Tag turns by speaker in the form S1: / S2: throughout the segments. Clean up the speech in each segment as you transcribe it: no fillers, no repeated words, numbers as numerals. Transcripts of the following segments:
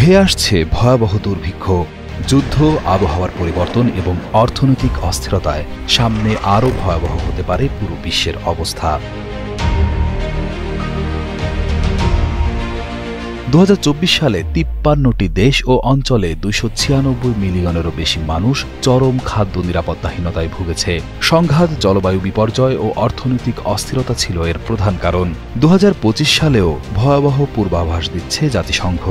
S1: ধেয়ে আসছে ভয়াবহ দুর্ভিক্ষ, যুদ্ধ, আবহাওয়ার পরিবর্তন এবং অর্থনৈতিক অস্থিরতায় সামনে আরও ভয়াবহ হতে পারে পুরো বিশ্বের অবস্থা। 2024 সালে 53টি দেশ ও অঞ্চলে 296 মিলিয়নেরও বেশি মানুষ চরম খাদ্য নিরাপত্তাহীনতায় ভুগেছে। সংঘাত, জলবায়ু বিপর্যয় ও অর্থনৈতিক অস্থিরতা ছিল এর প্রধান কারণ। 2025 সালেও ভয়াবহ পূর্বাভাস দিচ্ছে জাতিসংঘ।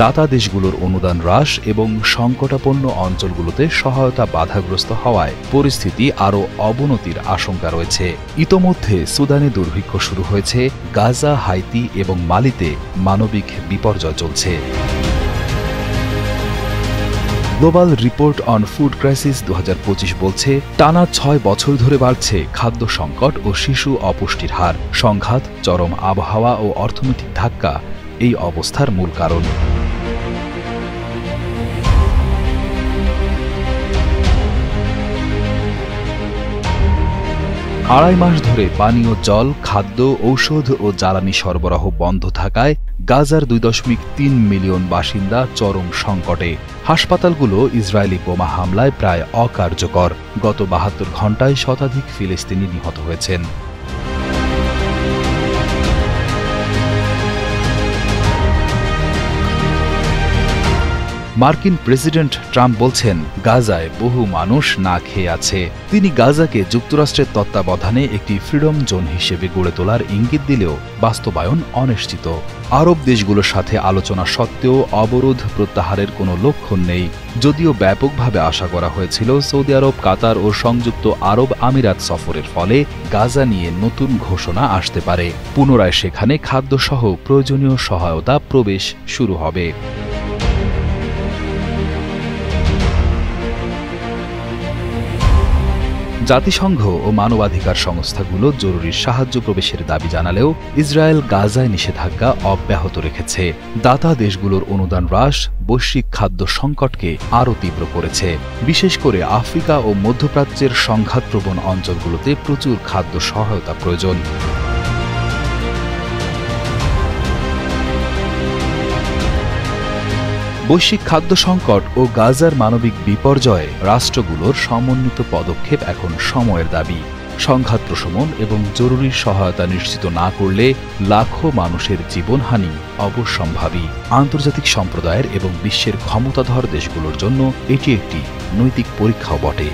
S1: দাতা দেশগুলোর অনুদান হ্রাস এবং সংকটাপন্ন অঞ্চলগুলোতে সহায়তা বাধাগ্রস্ত হওয়ায় পরিস্থিতি আরও অবনতির আশঙ্কা রয়েছে। ইতোমধ্যে সুদানে দুর্ভিক্ষ শুরু হয়েছে, গাজা, হাইতি এবং মালিতে মানবিক বিপর্যয় চলছে। Global report on food crisis 2025 বলছে, টানা 6 বছর ধরে বাড়ছে খাদ্য সংকট ও শিশু অপুষ্টির হার। সংঘাত, চরম আবহাওয়া ও অর্থনৈতিক ধাক্কা এই অবস্থার মূল কারণ। আড়াই মাস ধরে পানীয় জল, খাদ্য, ঔষধ ও জ্বালানি সরবরাহ বন্ধ থাকায় গাজার 2.3 মিলিয়ন বাসিন্দা চরম সংকটে। হাসপাতালগুলো ইসরায়েলি বোমা হামলায় প্রায় অকার্যকর। গত 72 ঘণ্টায় শতাধিক ফিলিস্তিনি নিহত হয়েছেন। মার্কিন প্রেসিডেন্ট ট্রাম্প বলছেন, গাজায় বহু মানুষ না খেয়ে আছে। তিনি গাজাকে যুক্তরাষ্ট্রের তত্ত্বাবধানে একটি ফ্রিডম জোন হিসেবে গড়ে তোলার ইঙ্গিত দিলেও বাস্তবায়ন অনিশ্চিত। আরব দেশগুলোর সাথে আলোচনা সত্ত্বেও অবরোধ প্রত্যাহারের কোনো লক্ষণ নেই। যদিও ব্যাপকভাবে আশা করা হয়েছিল সৌদি আরব, কাতার ও সংযুক্ত আরব আমিরাত সফরের ফলে গাজা নিয়ে নতুন ঘোষণা আসতে পারে। পুনরায় সেখানে খাদ্যসহ প্রয়োজনীয় সহায়তা প্রবেশ শুরু হবে। জাতিসংঘ ও মানবাধিকার সংস্থাগুলো জরুরি সাহায্য প্রবেশের দাবি জানালেও ইসরায়েল গাজায় নিষেধাজ্ঞা অব্যাহত রেখেছে। দাতা দেশগুলোর অনুদান হ্রাস বৈশ্বিক খাদ্য সংকটকে আরও তীব্র করেছে। বিশেষ করে আফ্রিকা ও মধ্যপ্রাচ্যের সংঘাতপ্রবণ অঞ্চলগুলোতে প্রচুর খাদ্য সহায়তা প্রয়োজন। বৈশ্বিক খাদ্য সংকট ও গাজার মানবিক বিপর্যয়ে রাষ্ট্রগুলোর সমন্বিত পদক্ষেপ এখন সময়ের দাবি। সংঘাত প্রশমন এবং জরুরি সহায়তা নিশ্চিত না করলে লাখো মানুষের জীবনহানি অবশ্যম্ভাবী। আন্তর্জাতিক সম্প্রদায়ের এবং বিশ্বের ক্ষমতাধর দেশগুলোর জন্য এটি একটি নৈতিক পরীক্ষাও বটে।